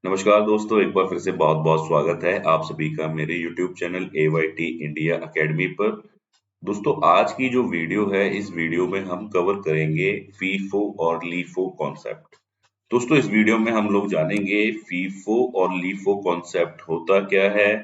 नमस्कार दोस्तों, एक बार फिर से बहुत बहुत स्वागत है आप सभी का मेरे YouTube channel AYT India academy पर। दोस्तों, आज की जो वीडियो है, इस वीडियो में हम कवर करेंगे फीफो और लीफो कॉन्सेप्ट। दोस्तों, इस वीडियो में हम लोग जानेंगे फीफो और लीफो कॉन्सेप्ट होता क्या है,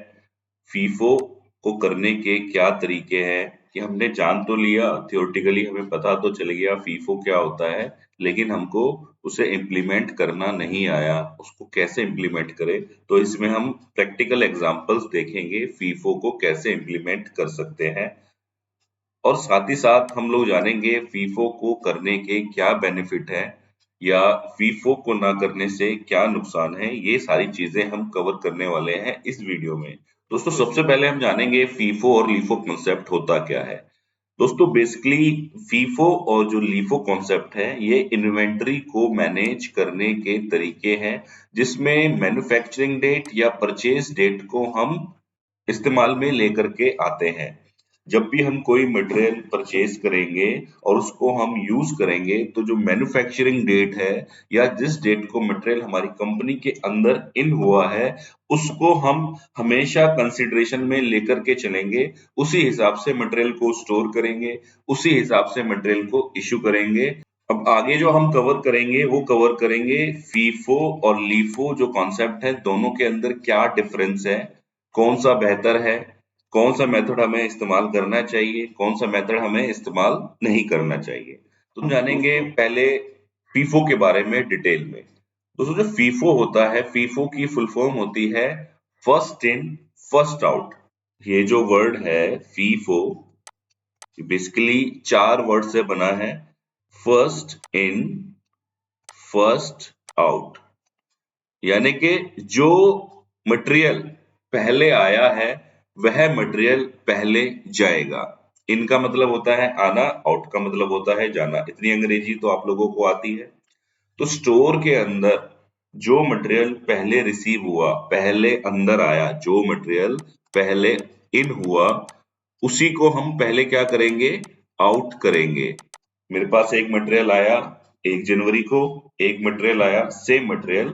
फीफो को करने के क्या तरीके हैं। कि हमने जान तो लिया, थियोरेटिकली हमें पता तो चल गया फीफो क्या होता है, लेकिन हमको उसे इम्प्लीमेंट करना नहीं आया, उसको कैसे इम्प्लीमेंट करें। तो इसमें हम प्रैक्टिकल एग्जांपल्स देखेंगे फीफो को कैसे इम्प्लीमेंट कर सकते हैं, और साथ ही साथ हम लोग जानेंगे फीफो को करने के क्या बेनिफिट है या फीफो को ना करने से क्या नुकसान है। ये सारी चीजें हम कवर करने वाले हैं इस वीडियो में। दोस्तों, सबसे पहले हम जानेंगे फीफो और लीफो कॉन्सेप्ट होता क्या है। दोस्तों, बेसिकली फीफो और जो लीफो कॉन्सेप्ट है, ये इन्वेंटरी को मैनेज करने के तरीके हैं, जिसमें मैन्युफैक्चरिंग डेट या परचेज डेट को हम इस्तेमाल में लेकर के आते हैं। जब भी हम कोई मटेरियल परचेज करेंगे और उसको हम यूज करेंगे, तो जो मैन्युफैक्चरिंग डेट है या जिस डेट को मटेरियल हमारी कंपनी के अंदर इन हुआ है, उसको हम हमेशा कंसिडरेशन में लेकर के चलेंगे। उसी हिसाब से मटेरियल को स्टोर करेंगे, उसी हिसाब से मटेरियल को इश्यू करेंगे। अब आगे जो हम कवर करेंगे वो कवर करेंगे फीफो और लीफो जो कॉन्सेप्ट है, दोनों के अंदर क्या डिफरेंस है, कौन सा बेहतर है, कौन सा मेथड हमें इस्तेमाल करना चाहिए, कौन सा मेथड हमें इस्तेमाल नहीं करना चाहिए। तो हम जानेंगे पहले फीफो के बारे में डिटेल में। दोस्तों, जो फीफो होता है, फीफो की फुल फॉर्म होती है फर्स्ट इन फर्स्ट आउट। ये जो वर्ड है फीफो, बेसिकली 4 वर्ड से बना है। फर्स्ट इन फर्स्ट आउट, यानी कि जो मटेरियल पहले आया है वह मटेरियल पहले जाएगा। इनका मतलब होता है आना, आउट का मतलब होता है जाना। इतनी अंग्रेजी तो आप लोगों को आती है। तो स्टोर के अंदर जो मटेरियल पहले रिसीव हुआ, पहले अंदर आया, जो मटेरियल पहले इन हुआ, उसी को हम पहले क्या करेंगे, आउट करेंगे। मेरे पास एक मटेरियल आया 1 जनवरी को, एक मटेरियल आया सेम मटेरियल,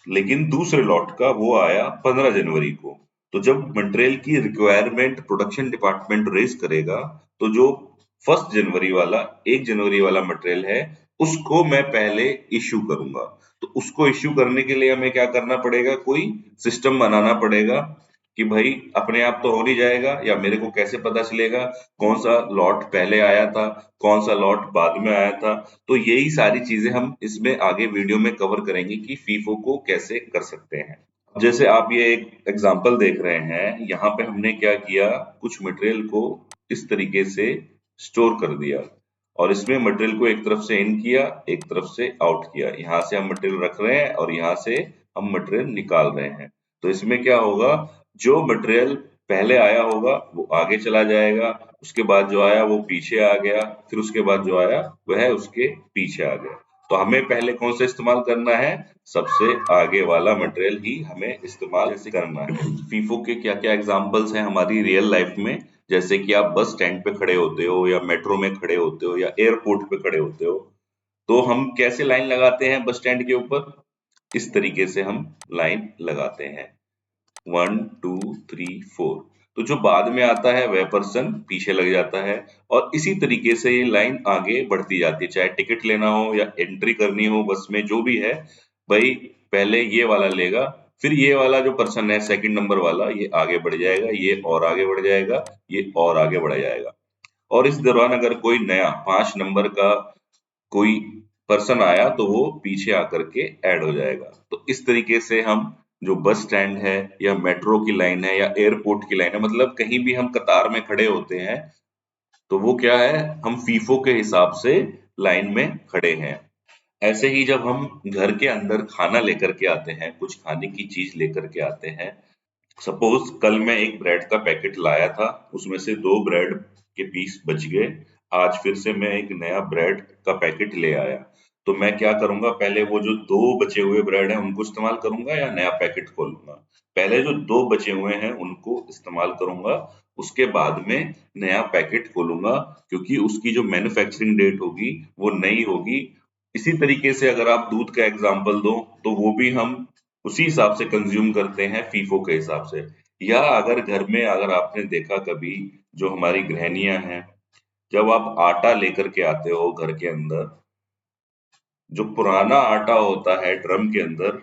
लेकिन दूसरे लॉट का वो आया 15 जनवरी को। तो जब मटेरियल की रिक्वायरमेंट प्रोडक्शन डिपार्टमेंट रेज करेगा, तो जो 1 जनवरी वाला 1 जनवरी वाला मटेरियल है, उसको मैं पहले इश्यू करूंगा। तो उसको इश्यू करने के लिए हमें क्या करना पड़ेगा, कोई सिस्टम बनाना पड़ेगा कि भाई अपने आप तो हो नहीं जाएगा, या मेरे को कैसे पता चलेगा कौन सा लॉट पहले आया था, कौन सा लॉट बाद में आया था। तो यही सारी चीजें हम इसमें आगे वीडियो में कवर करेंगे कि फीफो को कैसे कर सकते हैं। जैसे आप ये एक एग्जांपल देख रहे हैं, यहाँ पे हमने क्या किया, कुछ मटेरियल को इस तरीके से स्टोर कर दिया, और इसमें मटेरियल को एक तरफ से इन किया, एक तरफ से आउट किया। यहाँ से हम मटेरियल रख रहे हैं और यहाँ से हम मटेरियल निकाल रहे हैं। तो इसमें क्या होगा, जो मटेरियल पहले आया होगा वो आगे चला जाएगा, उसके बाद जो आया वो पीछे आ गया, फिर उसके बाद जो आया वह उसके पीछे आ गया। तो हमें पहले कौन सा इस्तेमाल करना है, सबसे आगे वाला मटेरियल ही हमें इस्तेमाल करना है। फीफो के क्या क्या एग्जांपल्स हैं हमारी रियल लाइफ में, जैसे कि आप बस स्टैंड पे खड़े होते हो, या मेट्रो में खड़े होते हो, या एयरपोर्ट पे खड़े होते हो, तो हम कैसे लाइन लगाते हैं बस स्टैंड के ऊपर, इस तरीके से हम लाइन लगाते हैं, 1 2 3 4। तो जो बाद में आता है वह पर्सन पीछे लग जाता है, और इसी तरीके से ये लाइन आगे बढ़ती जाती है। चाहे टिकट लेना हो या एंट्री करनी हो बस में, जो भी है भाई, पहले ये वाला लेगा, फिर ये वाला जो पर्सन है सेकंड नंबर वाला, ये आगे बढ़ जाएगा, ये और आगे बढ़ जाएगा, ये और आगे बढ़ जाएगा। और इस दौरान अगर कोई नया 5 नंबर का कोई पर्सन आया, तो वो पीछे आकर के ऐड हो जाएगा। तो इस तरीके से हम जो बस स्टैंड है, या मेट्रो की लाइन है, या एयरपोर्ट की लाइन है, मतलब कहीं भी हम कतार में खड़े होते हैं, तो वो क्या है, हम फीफो के हिसाब से लाइन में खड़े हैं। ऐसे ही जब हम घर के अंदर खाना लेकर के आते हैं, कुछ खाने की चीज लेकर के आते हैं, सपोज कल मैं एक ब्रेड का पैकेट लाया था, उसमें से 2 ब्रेड के पीस बच गए। आज फिर से मैं एक नया ब्रेड का पैकेट ले आया, तो मैं क्या करूंगा, पहले वो जो 2 बचे हुए ब्रेड हैं उनको इस्तेमाल करूंगा या नया पैकेट खोलूंगा। पहले जो 2 बचे हुए हैं उनको इस्तेमाल करूंगा, उसके बाद में नया पैकेट खोलूंगा, क्योंकि उसकी जो मैन्युफैक्चरिंग डेट होगी वो नई होगी। इसी तरीके से अगर आप दूध का एग्जाम्पल दो, तो वो भी हम उसी हिसाब से कंज्यूम करते हैं फीफो के हिसाब से। या अगर घर में अगर आपने देखा कभी जो हमारी गृहिणियां हैं, जब आप आटा लेकर के आते हो घर के अंदर, जो पुराना आटा होता है ड्रम के अंदर,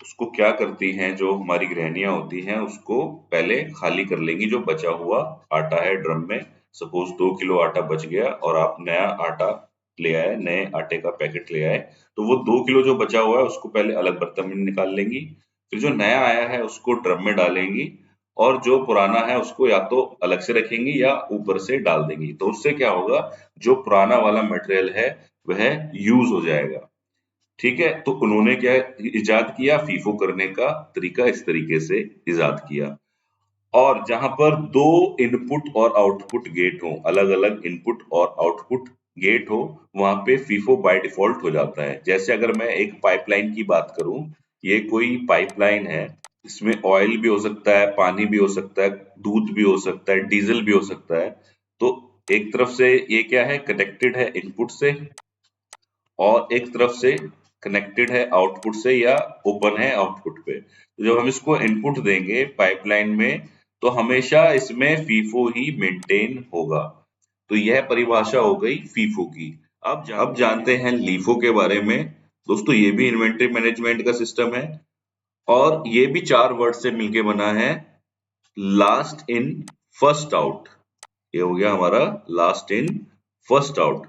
उसको क्या करती हैं जो हमारी गृहिणियां होती हैं, उसको पहले खाली कर लेंगी। जो बचा हुआ आटा है ड्रम में, सपोज 2 किलो आटा बच गया और आप नया आटा ले आए, नए आटे का पैकेट ले आए, तो वो 2 किलो जो बचा हुआ है उसको पहले अलग बर्तन में निकाल लेंगी। फिर जो नया आया है उसको ड्रम में डालेंगी, और जो पुराना है उसको या तो अलग से रखेंगी या ऊपर से डाल देंगी। तो उससे क्या होगा, जो पुराना वाला मटेरियल है वह यूज हो जाएगा। ठीक है, तो उन्होंने क्या इजाद किया, फीफो करने का तरीका इस तरीके से इजाद किया। और जहां पर दो इनपुट और आउटपुट गेट हो, अलग अलग इनपुट और आउटपुट गेट हो, वहां पे फीफो बाय डिफॉल्ट हो जाता है। जैसे अगर मैं एक पाइपलाइन की बात करूं, ये कोई पाइपलाइन है, इसमें ऑयल भी हो सकता है, पानी भी हो सकता है, दूध भी हो सकता है, डीजल भी हो सकता है। तो एक तरफ से ये क्या है, कनेक्टेड है इनपुट से, और एक तरफ से कनेक्टेड है आउटपुट से, या ओपन है आउटपुट पे। तो जब हम इसको इनपुट देंगे पाइपलाइन में, तो हमेशा इसमें फीफो ही मेंटेन होगा। तो यह परिभाषा हो गई फीफो की। अब जानते हैं लीफो के बारे में। दोस्तों, ये भी इन्वेंटरी मैनेजमेंट का सिस्टम है, और ये भी 4 वर्ड से मिलके बना है। लास्ट इन फर्स्ट आउट, ये हो गया हमारा last in first out.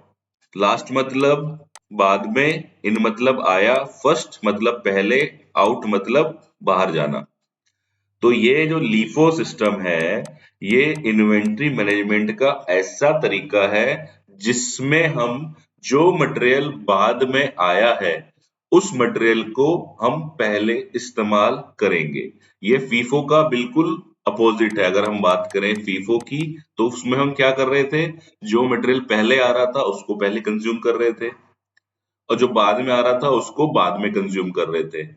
Last मतलब बाद में, इन मतलब आया, फर्स्ट मतलब पहले, आउट मतलब बाहर जाना। तो ये जो लीफो सिस्टम है, ये इन्वेंट्री मैनेजमेंट का ऐसा तरीका है जिसमें हम जो मटेरियल बाद में आया है उस मटेरियल को हम पहले इस्तेमाल करेंगे। ये फीफो का बिल्कुल अपोजिट है। अगर हम बात करें फीफो की, तो उसमें हम क्या कर रहे थे, जो मटेरियल पहले आ रहा था उसको पहले कंज्यूम कर रहे थे, और जो बाद में आ रहा था उसको बाद में कंज्यूम कर रहे थे।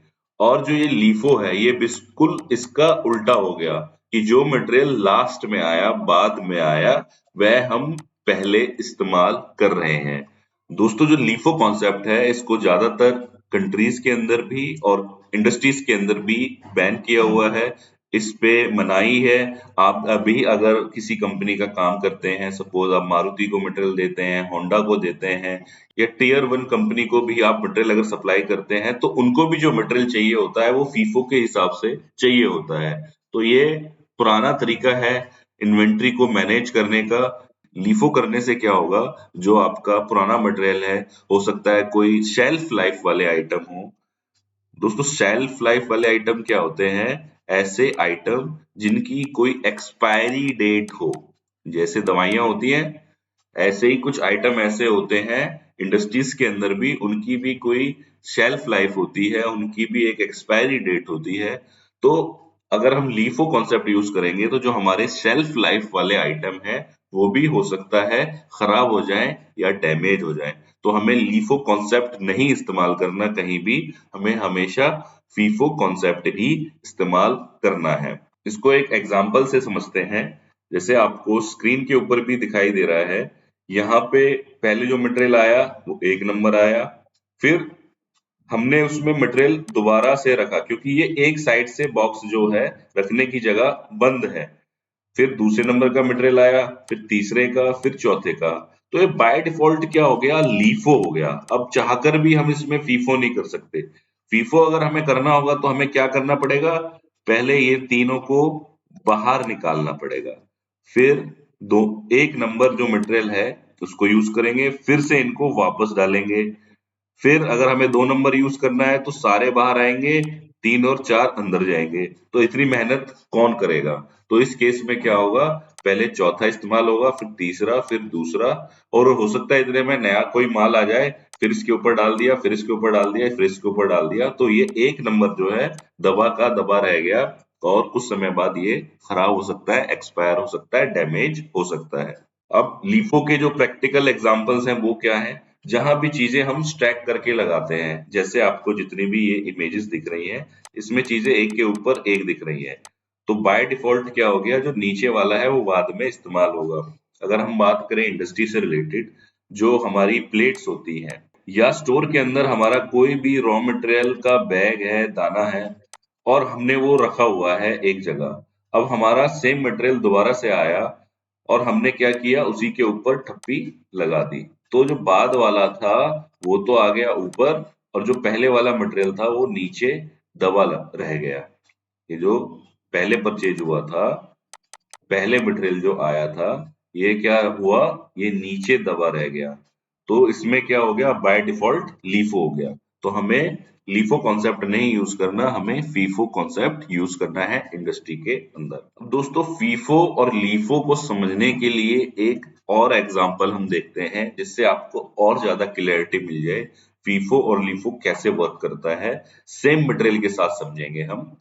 और जो ये लीफो है, ये बिल्कुल इसका उल्टा हो गया कि जो मटेरियल लास्ट में आया, बाद में आया, वह हम पहले इस्तेमाल कर रहे हैं। दोस्तों, जो लीफो कॉन्सेप्ट है, इसको ज्यादातर कंट्रीज के अंदर भी और इंडस्ट्रीज के अंदर भी बैन किया हुआ है, इस पे मनाही है। आप अभी अगर किसी कंपनी का काम करते हैं, सपोज आप मारुति को मटेरियल देते हैं, होंडा को देते हैं, या टियर 1 कंपनी को भी आप मटेरियल अगर सप्लाई करते हैं, तो उनको भी जो मटेरियल चाहिए होता है वो फीफो के हिसाब से चाहिए होता है। तो ये पुराना तरीका है इन्वेंट्री को मैनेज करने का। लीफो करने से क्या होगा, जो आपका पुराना मटेरियल है, हो सकता है कोई शेल्फ लाइफ वाले आइटम हो। दोस्तों, शेल्फ लाइफ वाले आइटम क्या होते हैं, ऐसे आइटम जिनकी कोई एक्सपायरी डेट हो। जैसे दवाइयां होती हैं, ऐसे ही कुछ आइटम ऐसे होते हैं इंडस्ट्रीज के अंदर भी, उनकी भी कोई शेल्फ लाइफ होती है, उनकी भी एक एक्सपायरी डेट होती है। तो अगर हम लीफो कॉन्सेप्ट यूज करेंगे, तो जो हमारे शेल्फ लाइफ वाले आइटम है वो भी हो सकता है खराब हो जाए या डैमेज हो जाए। तो हमें लीफो कॉन्सेप्ट नहीं इस्तेमाल करना कहीं भी, हमें हमेशा फीफो कॉन्सेप्ट ही इस्तेमाल करना है। इसको एक एग्जाम्पल से समझते हैं। जैसे आपको स्क्रीन के ऊपर भी दिखाई दे रहा है, यहाँ पे पहले जो मटेरियल आया वो 1 नंबर आया, फिर हमने उसमें मटेरियल दोबारा से रखा, क्योंकि ये एक साइड से बॉक्स जो है रखने की जगह बंद है। फिर दूसरे नंबर का मटेरियल आया, फिर तीसरे का, फिर चौथे का। तो ये बाय डिफॉल्ट क्या हो गया, लीफो हो गया। अब चाहकर भी हम इसमें फीफो नहीं कर सकते। फीफो अगर हमें करना होगा तो हमें क्या करना पड़ेगा, पहले ये तीनों को बाहर निकालना पड़ेगा, फिर दो 1 नंबर जो मटेरियल है उसको यूज करेंगे, फिर से इनको वापस डालेंगे। फिर अगर हमें 2 नंबर यूज करना है तो सारे बाहर आएंगे, 3 और 4 अंदर जाएंगे। तो इतनी मेहनत कौन करेगा। तो इस केस में क्या होगा, पहले चौथा इस्तेमाल होगा, फिर तीसरा, फिर दूसरा, और हो सकता है इतने में नया कोई माल आ जाए, फिर इसके ऊपर डाल दिया, फिर इसके ऊपर डाल दिया, फिर इसके ऊपर डाल दिया। तो ये 1 नंबर जो है दबा का दबा रह गया, और कुछ समय बाद ये खराब हो सकता है, एक्सपायर हो सकता है, डैमेज हो सकता है। अब लीफो के जो प्रैक्टिकल एग्जांपल्स हैं वो क्या है, जहां भी चीजें हम स्टैक करके लगाते हैं। जैसे आपको जितनी भी ये इमेजेस दिख रही हैं, इसमें चीजें एक के ऊपर एक दिख रही हैं। तो बाय डिफॉल्ट क्या हो गया, जो नीचे वाला है वो बाद में इस्तेमाल होगा। अगर हम बात करें इंडस्ट्री से रिलेटेड, जो हमारी प्लेट्स होती हैं, या स्टोर के अंदर हमारा कोई भी रॉ मटेरियल का बैग है, दाना है, और हमने वो रखा हुआ है एक जगह। अब हमारा सेम मटेरियल दोबारा से आया और हमने क्या किया, उसी के ऊपर ठप्पी लगा दी। तो जो बाद वाला था वो तो आ गया ऊपर, और जो पहले वाला मटेरियल था वो नीचे दबा रह गया। ये जो पहले परचेज हुआ था, पहले मटेरियल जो आया था, ये क्या हुआ, ये नीचे दबा रह गया। तो इसमें क्या हो गया, बाय डिफॉल्ट लीफो हो गया। तो हमें लीफो कॉन्सेप्ट नहीं यूज करना, हमें फीफो कॉन्सेप्ट यूज करना है इंडस्ट्री के अंदर। अब दोस्तों, फीफो और लीफो को समझने के लिए एक और एग्जांपल हम देखते हैं, जिससे आपको और ज्यादा क्लैरिटी मिल जाए फीफो और लीफो कैसे वर्क करता है। सेम मटेरियल के साथ समझेंगे हम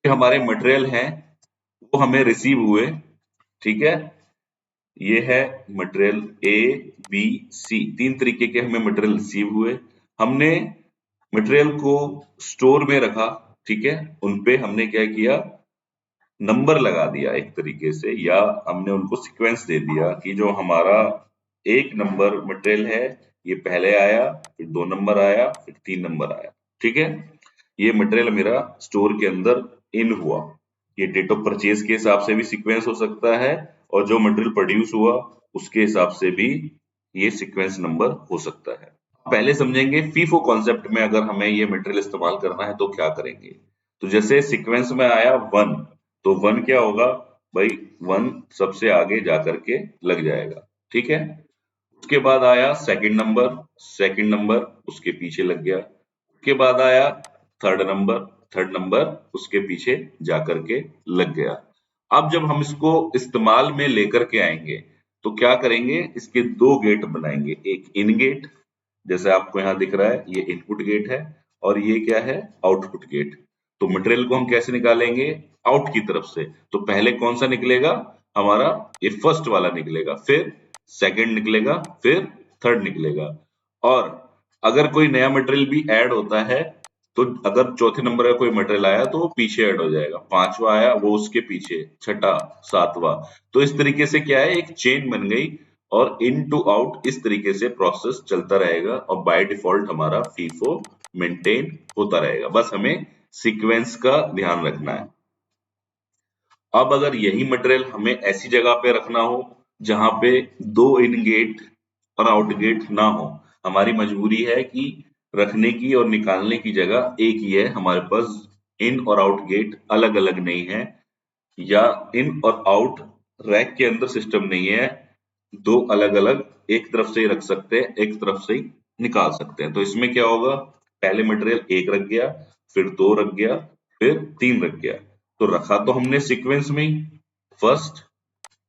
कि हमारे मटेरियल हैं, वो हमें रिसीव हुए, ठीक है। ये है मटेरियल ए, बी, सी, तीन तरीके के हमें मटेरियल रिसीव हुए। हमने मटेरियल को स्टोर में रखा, ठीक है। उनपे हमने क्या किया, नंबर लगा दिया एक तरीके से, या हमने उनको सीक्वेंस दे दिया कि जो हमारा एक नंबर मटेरियल है, ये पहले आया, फिर 2 नंबर आया, फिर 3 नंबर आया, ठीक है। ये मटेरियल मेरा स्टोर के अंदर इन हुआ। ये डेट ऑफ परचेज के हिसाब से भी सीक्वेंस हो सकता है, और जो मटेरियल प्रोड्यूस हुआ उसके हिसाब से भी ये सीक्वेंस नंबर हो सकता है। पहले समझेंगे फीफो कॉन्सेप्ट में अगर हमें ये मटेरियल इस्तेमाल करना है तो क्या करेंगे। तो जैसे सीक्वेंस में आया 1, तो 1 क्या होगा भाई, 1 सबसे आगे जाकर के लग जाएगा, ठीक है। उसके बाद आया सेकंड नंबर, सेकंड नंबर उसके पीछे लग गया। उसके बाद आया थर्ड नंबर, थर्ड नंबर उसके पीछे जाकर के लग गया। अब जब हम इसको इस्तेमाल में लेकर के आएंगे तो क्या करेंगे, इसके दो गेट बनाएंगे, एक इन गेट, जैसे आपको यहाँ दिख रहा है ये इनपुट गेट है, और ये क्या है, आउटपुट गेट। तो मटेरियल को हम कैसे निकालेंगे, आउट की तरफ से। तो पहले कौन सा निकलेगा, हमारा ये फर्स्ट वाला निकलेगा, फिर सेकंड निकलेगा, फिर थर्ड निकलेगा। और अगर कोई नया मटेरियल भी ऐड होता है, तो अगर चौथे नंबर का कोई मटेरियल आया तो वो पीछे ऐड हो जाएगा, पांचवा आया वो उसके पीछे, छठा, सातवां। तो इस तरीके से क्या है, एक चेन बन गई, और इन टू आउट इस तरीके से प्रोसेस चलता रहेगा, और बाय डिफॉल्ट हमारा फीफो मेंटेन होता रहेगा। बस हमें सीक्वेंस का ध्यान रखना है। अब अगर यही मटेरियल हमें ऐसी जगह पे रखना हो जहां पे दो इन गेट और आउट गेट ना हो, हमारी मजबूरी है कि रखने की और निकालने की जगह एक ही है, हमारे पास इन और आउट गेट अलग अलग नहीं है, या इन और आउट रैक के अंदर सिस्टम नहीं है, दो अलग अलग एक तरफ से ही रख सकते हैं, एक तरफ से ही निकाल सकते हैं। तो इसमें क्या होगा, पहले मटेरियल एक रख गया, फिर दो रख गया, फिर तीन रख गया। तो रखा तो हमने सीक्वेंस में ही, फर्स्ट,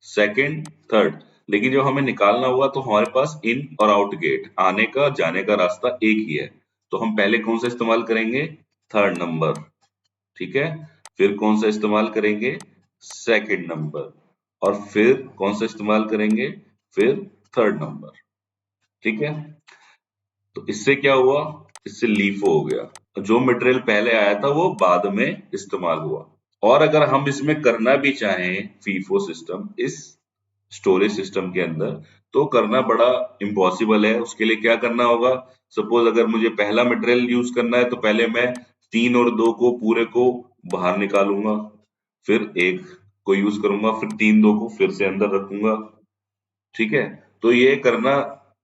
सेकंड, थर्ड, लेकिन जब हमें निकालना हुआ तो हमारे पास इन और आउट गेट, आने का जाने का रास्ता एक ही है। तो हम पहले कौन सा इस्तेमाल करेंगे, थर्ड नंबर, ठीक है। फिर कौन सा इस्तेमाल करेंगे, सेकंड नंबर, और फिर कौन सा इस्तेमाल करेंगे, फिर थर्ड नंबर, ठीक है। तो इससे क्या हुआ, इससे लीफो हो गया, जो मटेरियल पहले आया था वो बाद में इस्तेमाल हुआ। और अगर हम इसमें करना भी चाहें फीफो सिस्टम इस स्टोरेज सिस्टम के अंदर, तो करना बड़ा इम्पॉसिबल है। उसके लिए क्या करना होगा, सपोज अगर मुझे पहला मटेरियल यूज करना है तो पहले मैं 3 और 2 को पूरे को बाहर निकालूंगा, फिर एक को यूज करूंगा, फिर 3 2 को फिर से अंदर रखूंगा, ठीक है। तो ये करना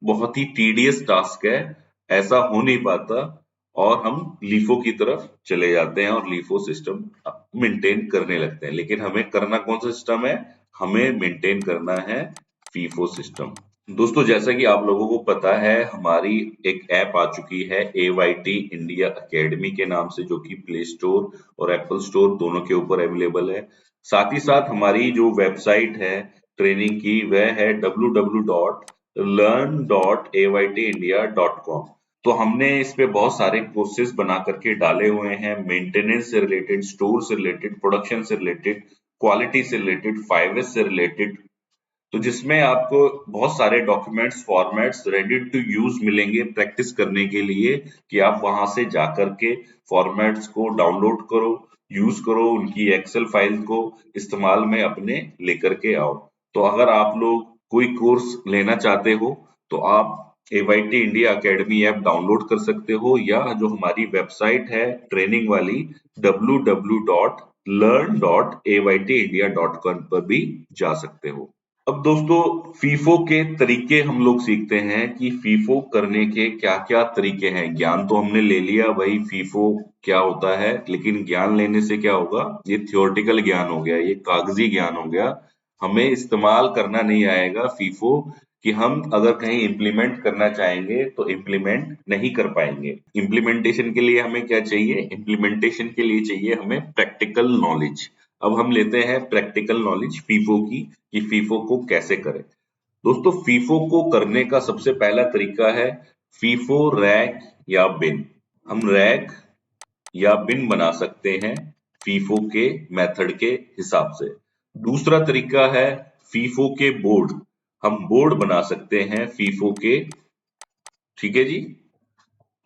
बहुत ही टीडियस टास्क है, ऐसा हो नहीं पाता, और हम लीफो की तरफ चले जाते हैं और लीफो सिस्टम मेंटेन करने लगते हैं। लेकिन हमें करना कौन सा सिस्टम है, हमें मेंटेन करना है फीफो सिस्टम। दोस्तों, जैसा कि आप लोगों को पता है, हमारी एक ऐप आ चुकी है AYT इंडिया अकेडमी के नाम से, जो कि प्ले स्टोर और एप्पल स्टोर दोनों के ऊपर अवेलेबल है। साथ ही साथ हमारी जो वेबसाइट है ट्रेनिंग की, वह है www.learn.aytindia.com। तो हमने इस पे बहुत सारे कोर्सेज बना करके डाले हुए हैं, मेंटेनेंस से रिलेटेड, स्टोर से रिलेटेड, प्रोडक्शन से रिलेटेड, क्वालिटी से रिलेटेड, 5S से रिलेटेड। तो जिसमें आपको बहुत सारे documents, formats ready to use मिलेंगे प्रैक्टिस करने के लिए, कि आप वहां से जाकर के फॉर्मेट्स को डाउनलोड करो, यूज करो, उनकी एक्सेल फाइल को इस्तेमाल में अपने लेकर के आओ। तो अगर आप लोग कोई कोर्स लेना चाहते हो तो आप AYT India academy app download कर सकते हो, या जो हमारी वेबसाइट है ट्रेनिंग वाली www.learn.aytindia.com पर भी जा सकते हो। अब दोस्तों, फीफो के तरीके हम लोग सीखते हैं कि फीफो करने के क्या क्या तरीके हैं। ज्ञान तो हमने ले लिया भाई फीफो क्या होता है, लेकिन ज्ञान लेने से क्या होगा, ये थियोरेटिकल ज्ञान हो गया, ये कागजी ज्ञान हो गया, हमें इस्तेमाल करना नहीं आएगा फीफो, कि हम अगर कहीं इम्प्लीमेंट करना चाहेंगे तो इम्प्लीमेंट नहीं कर पाएंगे। इम्प्लीमेंटेशन के लिए हमें क्या चाहिए, इम्प्लीमेंटेशन के लिए चाहिए हमें प्रैक्टिकल नॉलेज। अब हम लेते हैं प्रैक्टिकल नॉलेज फीफो की, कि फीफो को कैसे करें। दोस्तों, फीफो को करने का सबसे पहला तरीका है फीफो रैक या बिन। हम रैक या बिन बना सकते हैं फीफो के मेथड के हिसाब से। दूसरा तरीका है फीफो के बोर्ड, हम बोर्ड बना सकते हैं फीफो के, ठीक है जी।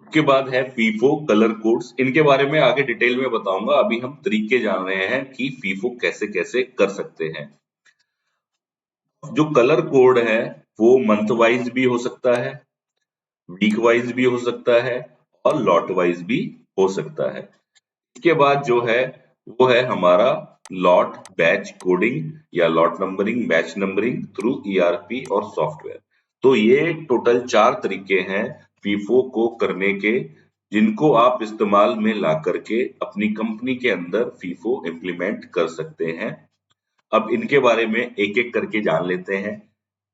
उसके बाद है फीफो कलर कोड्स, इनके बारे में आगे डिटेल में बताऊंगा, अभी हम तरीके जान रहे हैं कि फीफो कैसे कैसे कर सकते हैं। जो कलर कोड है वो मंथ वाइज भी हो सकता है, वीक वाइज भी हो सकता है, और लॉट वाइज भी हो सकता है। इसके बाद जो है वो है हमारा लॉट बैच कोडिंग या lot numbering, batch numbering through ERP और सॉफ्टवेयर। तो ये टोटल 4 तरीके हैं फीफो को करने के, जिनको आप इस्तेमाल में ला करके अपनी कंपनी के अंदर फीफो इम्प्लीमेंट कर सकते हैं। अब इनके बारे में एक एक करके जान लेते हैं,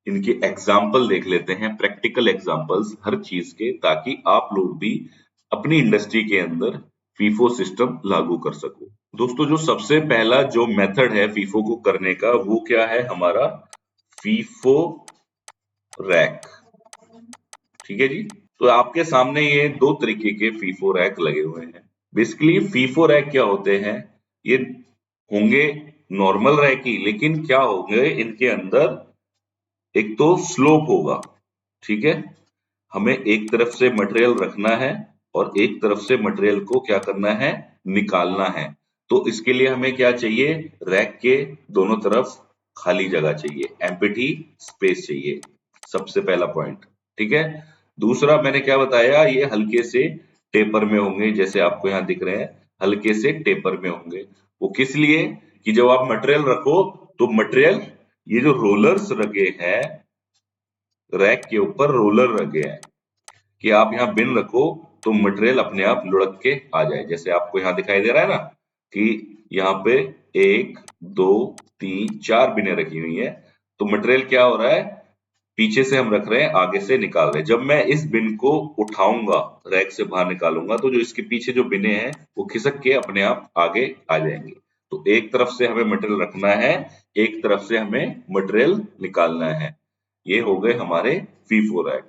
इनके एग्जाम्पल देख लेते हैं, प्रैक्टिकल एग्जाम्पल्स हर चीज के, ताकि आप लोग भी अपनी इंडस्ट्री के अंदर फीफो सिस्टम लागू कर सको। दोस्तों, जो सबसे पहला जो मेथड है फीफो को करने का वो क्या है हमारा फीफो रैक, ठीक है जी। तो आपके सामने ये 2 तरीके के फीफो रैक लगे हुए हैं। बेसिकली फीफो रैक क्या होते हैं, ये होंगे नॉर्मल रैक ही, लेकिन क्या होंगे इनके अंदर एक तो स्लोप होगा, ठीक है। हमें एक तरफ से मटेरियल रखना है और एक तरफ से मटेरियल को क्या करना है, निकालना है। तो इसके लिए हमें क्या चाहिए, रैक के दोनों तरफ खाली जगह चाहिए, एम्प्टी स्पेस चाहिए, सबसे पहला पॉइंट, ठीक है। दूसरा मैंने क्या बताया, ये हल्के से टेपर में होंगे, जैसे आपको यहाँ दिख रहे हैं हल्के से टेपर में होंगे। वो किस लिए, कि जब आप मटेरियल रखो तो मटेरियल, ये जो रोलर्स लगे हैं रैक के ऊपर, रोलर लगे हैं कि आप यहाँ बिन रखो तो मटेरियल अपने आप लुढ़क के आ जाए। जैसे आपको यहाँ दिखाई दे रहा है ना कि यहाँ पे 1 2 3 4 बिनें रखी हुई है, तो मटेरियल क्या हो रहा है, पीछे से हम रख रहे हैं, आगे से निकाल रहे हैं। जब मैं इस बिन को उठाऊंगा, रैक से बाहर निकालूंगा, तो जो इसके पीछे जो बिनें हैं वो खिसक के अपने आप आगे आ जाएंगे। तो एक तरफ से हमें मटेरियल रखना है, एक तरफ से हमें मटेरियल निकालना है। ये हो गए हमारे फीफो रैक।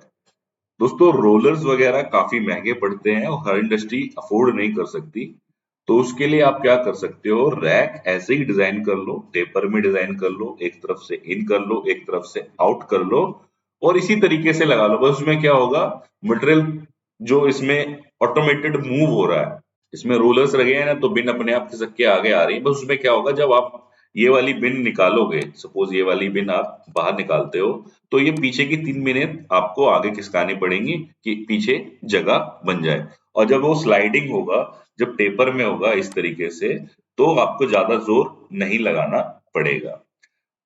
दोस्तों, रोलर्स वगैरह काफी महंगे पड़ते हैं और हर इंडस्ट्री अफोर्ड नहीं कर सकती। तो उसके लिए आप क्या कर सकते हो, रैक ऐसे ही डिजाइन कर लो, टेपर में डिजाइन कर लो, एक तरफ से इन कर लो, एक तरफ से आउट कर लो, और इसी तरीके से लगा लो। बस उसमें क्या होगा, मटेरियल जो इसमें ऑटोमेटेड मूव हो रहा है, इसमें रोलर्स लगे हैं ना, तो बिन अपने आप खिसक के आगे आ रही है। बस उसमें क्या होगा, जब आप ये वाली बिन निकालोगे, सपोज ये वाली बिन आप बाहर निकालते हो, तो ये पीछे की 3 बिनें आपको आगे खिसकानी पड़ेंगी कि पीछे जगह बन जाए। और जब वो स्लाइडिंग होगा, जब टेपर में होगा इस तरीके से, तो आपको ज्यादा जोर नहीं लगाना पड़ेगा।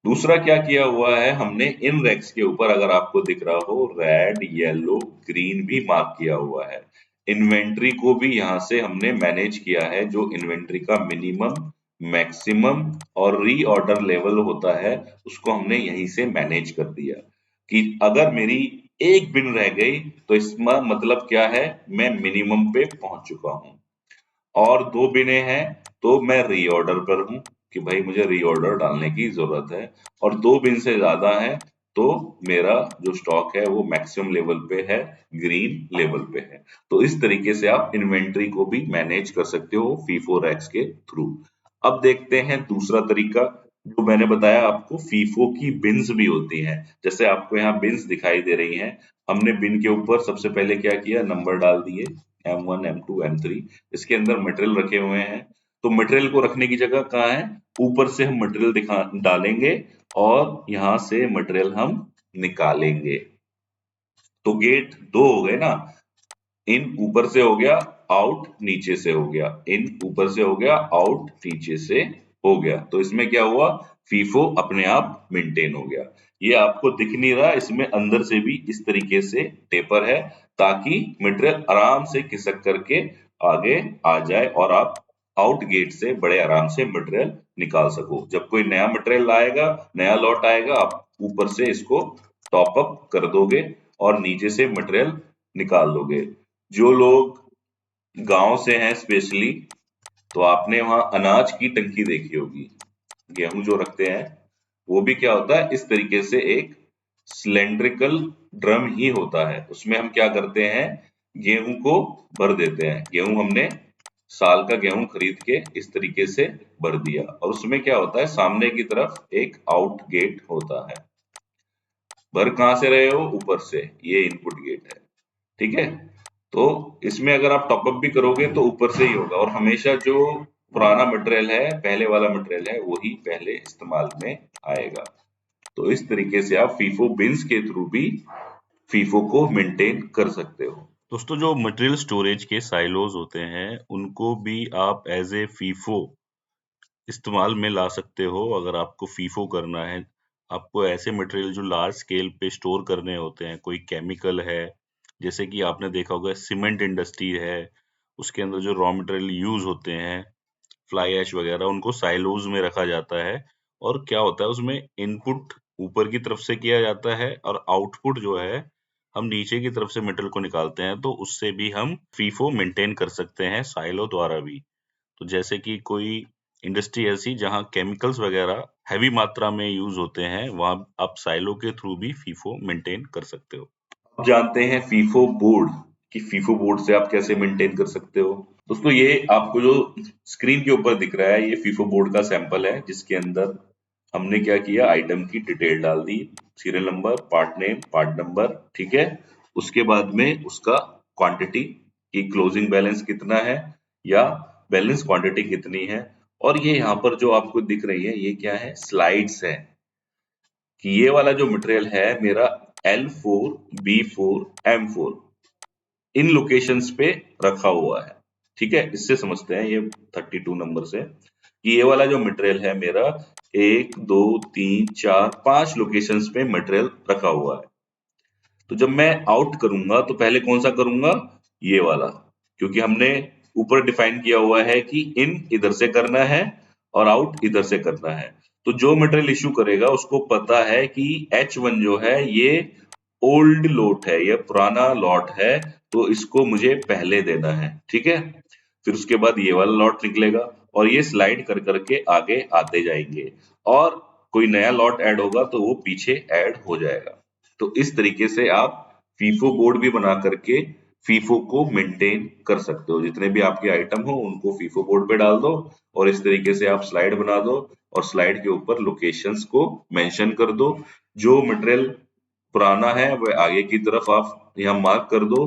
दूसरा क्या किया हुआ है हमने, इन रैक्स के ऊपर अगर आपको दिख रहा हो रेड येलो ग्रीन भी मार्क किया हुआ है। इन्वेंट्री को भी यहाँ से हमने मैनेज किया है, जो इन्वेंट्री का मिनिमम, मैक्सिमम और रीऑर्डर लेवल होता है, उसको हमने यहीं से मैनेज कर दिया, कि अगर मेरी एक बिन रह गई तो इसका मतलब क्या है, मैं मिनिमम पे पहुंच चुका हूं, और 2 बिने हैं तो मैं रीऑर्डर पर हूं, कि भाई मुझे रीऑर्डर डालने की जरूरत है, और 2 बिन से ज्यादा है तो मेरा जो स्टॉक है वो मैक्सिमम लेवल पे है, ग्रीन लेवल पे है। तो इस तरीके से आप इन्वेंट्री को भी मैनेज कर सकते हो फीफो रैक्स के थ्रू। अब देखते हैं दूसरा तरीका, जो मैंने बताया आपको, फीफो की बिन्स भी होती हैं। जैसे आपको यहाँ बिन्स दिखाई दे रही हैं, हमने बिन के ऊपर सबसे पहले क्या किया, नंबर डाल दिए, M1 M2 M3। इसके अंदर मटेरियल रखे हुए हैं, तो मटेरियल को रखने की जगह कहाँ है, ऊपर से हम मटेरियल दिखा डालेंगे और यहाँ से मटेरियल हम निकालेंगे। तो गेट दो हो गए ना, इन ऊपर से हो गया, आउट नीचे से हो गया, इन ऊपर से हो गया, आउट नीचे से हो गया। तो इसमें क्या हुआ, फीफो अपने आप मेंटेन हो गया। ये आपको दिख नहीं रहा, इसमें अंदर से भी इस तरीके से टेपर है, ताकि मटेरियल आराम से खिसक करके आगे आ जाए और आप आउट गेट से बड़े आराम से मटेरियल निकाल सको। जब कोई नया मटेरियल आएगा, नया लॉट आएगा, आप ऊपर से इसको टॉप अप कर दोगे और नीचे से मटेरियल निकाल लोगे। जो लोग गांव से हैं स्पेशली, तो आपने वहां अनाज की टंकी देखी होगी, गेहूं जो रखते हैं, वो भी क्या होता है, इस तरीके से एक सिलेंड्रिकल ड्रम ही होता है। उसमें हम क्या करते हैं, गेहूं को भर देते हैं। गेहूं हमने साल का गेहूं खरीद के इस तरीके से भर दिया, और उसमें क्या होता है, सामने की तरफ एक आउट गेट होता है। भर कहां से रहे हो, ऊपर से, ये इनपुट गेट है, ठीक है। तो इसमें अगर आप टॉपअप भी करोगे तो ऊपर से ही होगा, और हमेशा जो पुराना मटेरियल है, पहले वाला मटेरियल है, वही पहले इस्तेमाल में आएगा। तो इस तरीके से आप फीफो बिन्स के थ्रू भी फीफो को मेंटेन कर सकते हो। दोस्तों, जो मटेरियल स्टोरेज के साइलोज होते हैं, उनको भी आप एज ए फीफो इस्तेमाल में ला सकते हो। अगर आपको फीफो करना है, आपको ऐसे मटेरियल जो लार्ज स्केल पे स्टोर करने होते हैं, कोई केमिकल है, जैसे कि आपने देखा होगा सीमेंट इंडस्ट्री है, उसके अंदर जो रॉ मटेरियल यूज होते हैं, फ्लाई ऐश वगैरह, उनको साइलोज में रखा जाता है। और क्या होता है, उसमें इनपुट ऊपर की तरफ से किया जाता है और आउटपुट जो है हम नीचे की तरफ से मेटल को निकालते हैं। तो उससे भी हम फीफो मेंटेन कर सकते हैं साइलो द्वारा भी। तो जैसे कि कोई इंडस्ट्री ऐसी जहां केमिकल्स वगैरह हैवी मात्रा में यूज होते हैं, वहां आप साइलो के थ्रू भी फीफो मेंटेन कर सकते हो। आप जानते हैं फीफो बोर्ड, कि फीफो बोर्ड से आप कैसे मेंटेन कर सकते हो। दोस्तों, ये आपको जो स्क्रीन के ऊपर दिख रहा है, ये फीफो बोर्ड का सैंपल है, जिसके अंदर हमने क्या किया, आइटम की डिटेल डाल दी, serial number, part name, part number, ठीक है। उसके बाद में उसका क्वांटिटी, की क्लोजिंग बैलेंस कितना है, या बैलेंस क्वांटिटी कितनी है। और ये यहाँ पर जो आपको दिख रही है, ये क्या है, स्लाइड्स है, कि ये वाला जो मटेरियल है मेरा L4, B4, M4, इन लोकेशंस पे रखा हुआ है, ठीक है। इससे समझते हैं ये 32 नंबर से, कि ये वाला जो मटेरियल है मेरा 1, 2, 3, 4, 5 लोकेशंस पे मटेरियल रखा हुआ है। तो जब मैं आउट करूंगा तो पहले कौन सा करूंगा, ये वाला, क्योंकि हमने ऊपर डिफाइन किया हुआ है कि इन इधर से करना है और आउट इधर से करना है। तो जो मटेरियल इश्यू करेगा उसको पता है कि H1 जो है ये ओल्ड लॉट है, ये पुराना लॉट है, तो इसको मुझे पहले देना है, ठीक है। फिर उसके बाद ये वाला लॉट निकलेगा, और ये स्लाइड कर करके आगे आते जाएंगे, और कोई नया लॉट ऐड होगा तो वो पीछे ऐड हो जाएगा। तो इस तरीके से आप फीफो बोर्ड भी बना करके फीफो को मेंटेन कर सकते हो। जितने भी आपके आइटम हो उनको फीफो बोर्ड पे डाल दो, और इस तरीके से आप स्लाइड बना दो, और स्लाइड के ऊपर लोकेशंस को मेंशन कर दो। जो मटेरियल पुराना है वह आगे की तरफ आप यहाँ मार्क कर दो,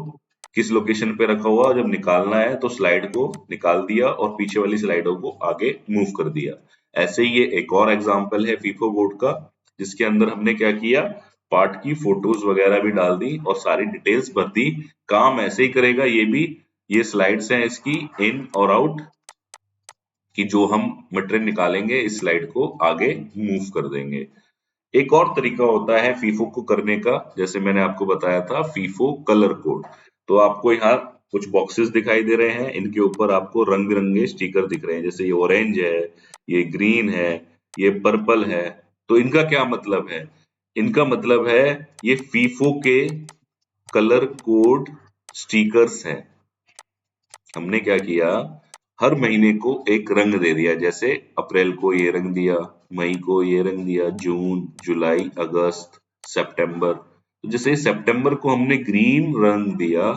किस लोकेशन पे रखा हुआ, जब निकालना है तो स्लाइड को निकाल दिया और पीछे वाली स्लाइडों को आगे मूव कर दिया। ऐसे ही ये एक और एग्जांपल है फीफो बोर्ड का, जिसके अंदर हमने क्या किया, पार्ट की फोटोज वगैरह भी डाल दी और सारी डिटेल्स भर दी। काम ऐसे ही करेगा ये भी, ये स्लाइड्स हैं इसकी इन और आउट, कि जो हम मटेरियल निकालेंगे इस स्लाइड को आगे मूव कर देंगे। एक और तरीका होता है फीफो को करने का, जैसे मैंने आपको बताया था, फीफो कलर कोड। तो आपको यहाँ कुछ बॉक्सेस दिखाई दे रहे हैं, इनके ऊपर आपको रंग बिरंगे स्टिकर दिख रहे हैं, जैसे ये ऑरेंज है, ये ग्रीन है, ये पर्पल है। तो इनका क्या मतलब है, इनका मतलब है ये फीफो के कलर कोड स्टिकर्स हैं। हमने क्या किया, हर महीने को एक रंग दे दिया, जैसे अप्रैल को ये रंग दिया, मई को ये रंग दिया, जून, जुलाई, अगस्त, सितंबर। तो जैसे सितंबर को हमने ग्रीन रंग दिया,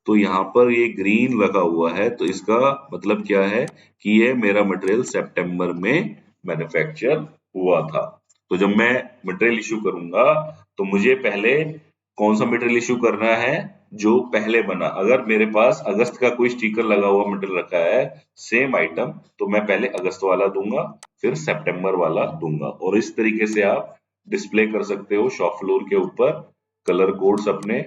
तो यहाँ पर ये ग्रीन लगा हुआ है, तो इसका मतलब क्या है कि ये मेरा मटेरियल सितंबर में मैन्युफैक्चर हुआ था। तो जब मैं मटेरियल इशू करूंगा तो मुझे पहले कौन सा मटेरियल इशू करना है, जो पहले बना। अगर मेरे पास अगस्त का कोई स्टिकर लगा हुआ मटेरियल रखा है, सेम आइटम, तो मैं पहले अगस्त वाला दूंगा, फिर सितंबर वाला दूंगा। और इस तरीके से आप डिस्प्ले कर सकते हो शॉप फ्लोर के ऊपर कलर कोड्स अपने,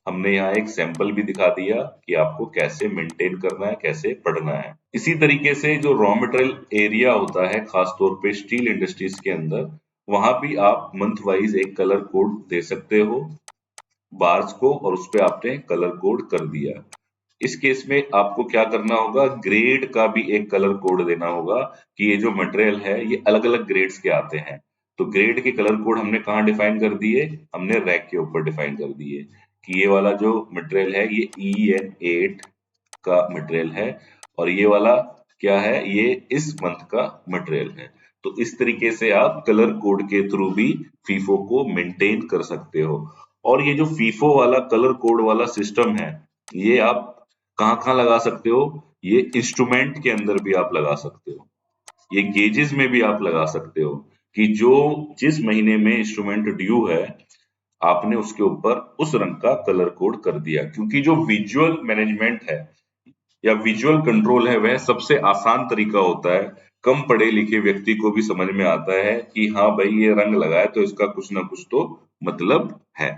हमने यहाँ एक सैंपल भी दिखा दिया कि आपको कैसे मेंटेन करना है, कैसे पढ़ना है। इसी तरीके से जो रॉ मटेरियल एरिया होता है, खास तौर पे स्टील इंडस्ट्रीज के अंदर, वहां भी आप मंथ वाइज एक कलर कोड दे सकते हो बार्स को, और उस पे आपने कलर कोड कर दिया। इस केस में आपको क्या करना होगा, ग्रेड का भी एक कलर कोड देना होगा कि ये जो मटेरियल है ये अलग अलग ग्रेड्स के आते हैं। तो ग्रेड के कलर कोड हमने कहाँ डिफाइन कर दिए, हमने रैक के ऊपर डिफाइन कर दिए कि ये वाला जो मटेरियल है ये EN8 का मटेरियल है, और ये वाला क्या है, ये इस मंथ का मटेरियल है। तो इस तरीके से आप कलर कोड के थ्रू भी फीफो को मेंटेन कर सकते हो। और ये जो फीफो वाला कलर कोड वाला सिस्टम है, ये आप कहाँ कहाँ लगा सकते हो, ये इंस्ट्रूमेंट के अंदर भी आप लगा सकते हो, ये गेजेस में भी आप लगा सकते हो कि जो जिस महीने में इंस्ट्रूमेंट ड्यू है, आपने उसके ऊपर उस रंग का कलर कोड कर दिया। क्योंकि जो विजुअल मैनेजमेंट है या विजुअल कंट्रोल है, वह सबसे आसान तरीका होता है। कम पढ़े लिखे व्यक्ति को भी समझ में आता है कि हाँ भाई ये रंग लगा है तो इसका कुछ ना कुछ तो मतलब है।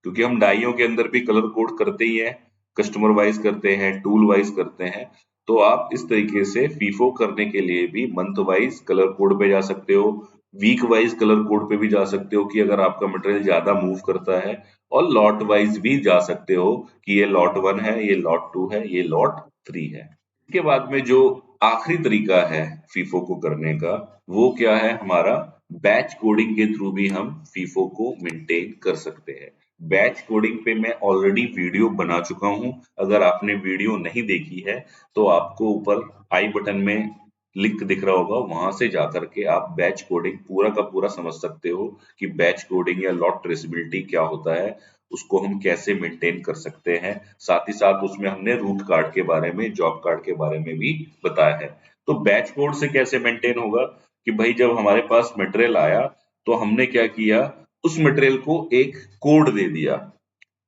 क्योंकि हम डाइयों के अंदर भी कलर कोड करते ही हैं, कस्टमर वाइज करते हैं, टूल वाइज करते हैं। तो आप इस तरीके से फीफो करने के लिए भी मंथ वाइज कलर कोड पे जा सकते हो, वीक वाइज कलर कोड पे भी जा सकते हो कि अगर आपका मटेरियल ज्यादा मूव करता है, और लॉट वाइज भी जा सकते हो कि ये लॉट 1 है, ये लॉट 2 है, ये लॉट 3 है। इसके बाद में जो आखिरी तरीका है फीफो को करने का, वो क्या है हमारा, बैच कोडिंग के थ्रू भी हम फीफो को मेंटेन कर सकते हैं। बैच कोडिंग पे मैं ऑलरेडी वीडियो बना चुका हूं। अगर आपने वीडियो नहीं देखी है तो आपको ऊपर आई बटन में लिंक दिख रहा होगा, वहां से जाकर के आप बैच कोडिंग पूरा का पूरा समझ सकते हो कि बैच कोडिंग या लॉट ट्रेसेबिलिटी क्या होता है, उसको हम कैसे मेंटेन कर सकते हैं। साथ ही साथ उसमें हमने रूट कार्ड के बारे में, जॉब कार्ड के बारे में भी बताया है। तो बैच कोड से कैसे मेंटेन होगा कि भाई जब हमारे पास मटेरियल आया तो हमने क्या किया, उस मटेरियल को एक कोड दे दिया।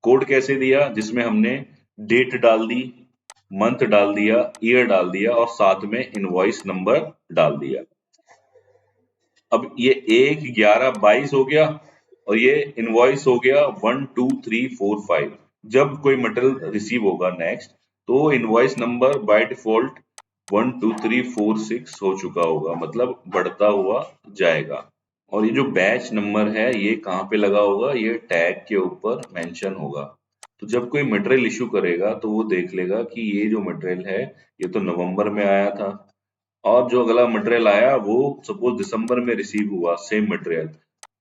कोड कैसे दिया, जिसमें हमने डेट डाल दी, मंथ डाल दिया, ईयर डाल दिया, और साथ में इनवॉइस नंबर डाल दिया। अब ये 1/11/22 हो गया, और ये इनवॉइस हो गया 1 2 3 4 5। जब कोई मटेरियल रिसीव होगा नेक्स्ट, तो इनवॉइस नंबर बाय डिफॉल्ट 1 2 3 4 6 हो चुका होगा, मतलब बढ़ता हुआ जाएगा। और ये जो बैच नंबर है ये कहाँ पे लगा होगा, ये टैग के ऊपर मेंशन होगा। तो जब कोई मटेरियल इशू करेगा तो वो देख लेगा कि ये जो मटेरियल है ये तो नवंबर में आया था, और जो अगला मटेरियल आया वो सपोज दिसंबर में रिसीव हुआ, सेम मटेरियल,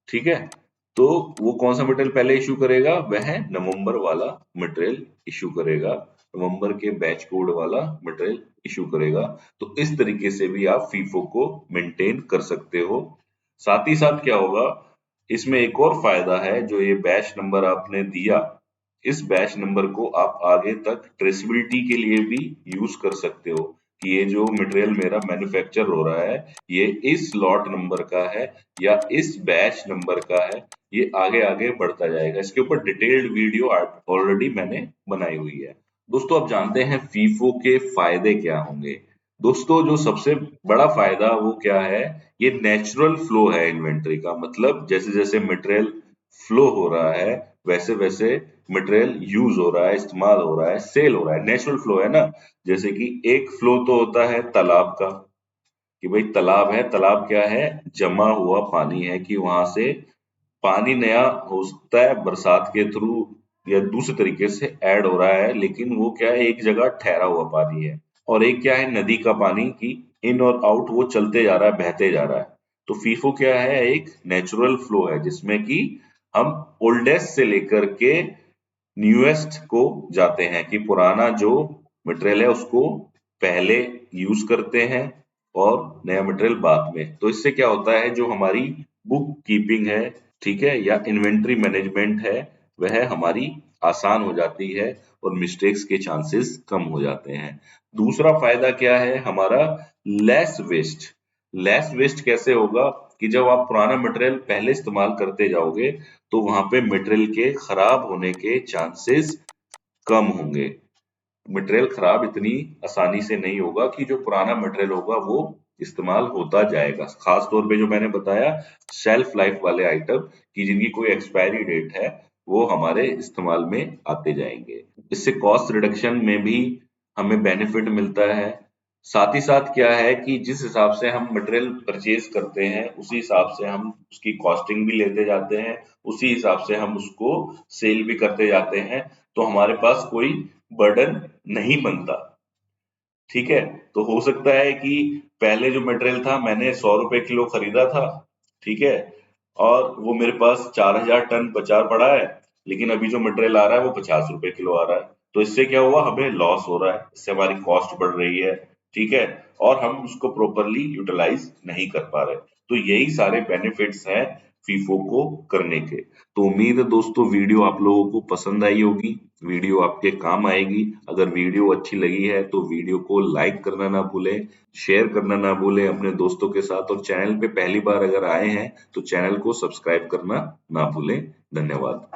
ठीक है। तो वो कौन सा मटेरियल पहले इशू करेगा, वह नवंबर वाला मटेरियल इशू करेगा, नवंबर के बैच कोड वाला मटेरियल इशू करेगा। तो इस तरीके से भी आप फीफो को मेंटेन कर सकते हो। साथ ही साथ क्या होगा, इसमें एक और फायदा है, जो ये बैच नंबर आपने दिया, इस बैच नंबर को आप आगे तक ट्रेसेबिलिटी के लिए भी यूज कर सकते हो कि ये जो मटेरियल मेरा मैन्युफैक्चर हो रहा है ये इस लॉट नंबर का है या इस बैच नंबर का है, ये आगे आगे बढ़ता जाएगा। इसके ऊपर डिटेल्ड वीडियो ऑलरेडी मैंने बनाई हुई है। दोस्तों आप जानते हैं फीफो के फायदे क्या होंगे। दोस्तों जो सबसे बड़ा फायदा वो क्या है, ये नेचुरल फ्लो है इन्वेंटरी का। मतलब जैसे जैसे मटेरियल फ्लो हो रहा है, वैसे वैसे मटेरियल यूज हो रहा है, इस्तेमाल हो रहा है, सेल हो रहा है, नेचुरल फ्लो है ना। जैसे कि एक फ्लो तो होता है तालाब का, कि भाई तालाब है, तालाब क्या है, जमा हुआ पानी है, कि वहां से पानी नया हो सकता है बरसात के थ्रू या दूसरे तरीके से ऐड हो रहा है, लेकिन वो क्या है, एक जगह ठहरा हुआ पानी है। और एक क्या है, नदी का पानी की इन और आउट वो चलते जा रहा है, बहते जा रहा है। तो फीफो क्या है, एक नेचुरल फ्लो है जिसमें कि हम ओल्डेस्ट से लेकर के न्यूएस्ट को जाते हैं, कि पुराना जो मटेरियल है उसको पहले यूज करते हैं और नया मटेरियल बाद में। तो इससे क्या होता है, जो हमारी बुक कीपिंग है, ठीक है, या इन्वेंट्री मैनेजमेंट है, वह हमारी आसान हो जाती है और मिस्टेक्स के चांसेस कम हो जाते हैं। दूसरा फायदा क्या है हमारा, लेस वेस्ट। लेस वेस्ट कैसे होगा, कि जब आप पुराना मटेरियल पहले इस्तेमाल करते जाओगे तो वहां पे मटेरियल के खराब होने के चांसेस कम होंगे। मटेरियल खराब इतनी आसानी से नहीं होगा, कि जो पुराना मटेरियल होगा वो इस्तेमाल होता जाएगा। खास तौर पे जो मैंने बताया शेल्फ लाइफ वाले आइटम, की जिनकी कोई एक्सपायरी डेट है, वो हमारे इस्तेमाल में आते जाएंगे। इससे कॉस्ट रिडक्शन में भी हमें बेनिफिट मिलता है। साथ ही साथ क्या है कि जिस हिसाब से हम मटेरियल परचेज करते हैं उसी हिसाब से हम उसकी कॉस्टिंग भी लेते जाते हैं, उसी हिसाब से हम उसको सेल भी करते जाते हैं, तो हमारे पास कोई बर्डन नहीं बनता। ठीक है, तो हो सकता है कि पहले जो मटेरियल था मैंने 100 रुपए किलो खरीदा था, ठीक है, और वो मेरे पास 4000 टन बचा पड़ा है, लेकिन अभी जो मटेरियल आ रहा है वो 50 रुपए किलो आ रहा है। तो इससे क्या हुआ, हमें लॉस हो रहा है, इससे हमारी कॉस्ट बढ़ रही है, ठीक है, और हम उसको प्रॉपरली यूटिलाइज नहीं कर पा रहे। तो यही सारे बेनिफिट्स हैं फीफो को करने के। तो उम्मीद है दोस्तों वीडियो आप लोगों को पसंद आई होगी, वीडियो आपके काम आएगी। अगर वीडियो अच्छी लगी है तो वीडियो को लाइक करना ना भूलें, शेयर करना ना भूलें अपने दोस्तों के साथ, और चैनल पे पहली बार अगर आए हैं तो चैनल को सब्सक्राइब करना ना भूलें। धन्यवाद।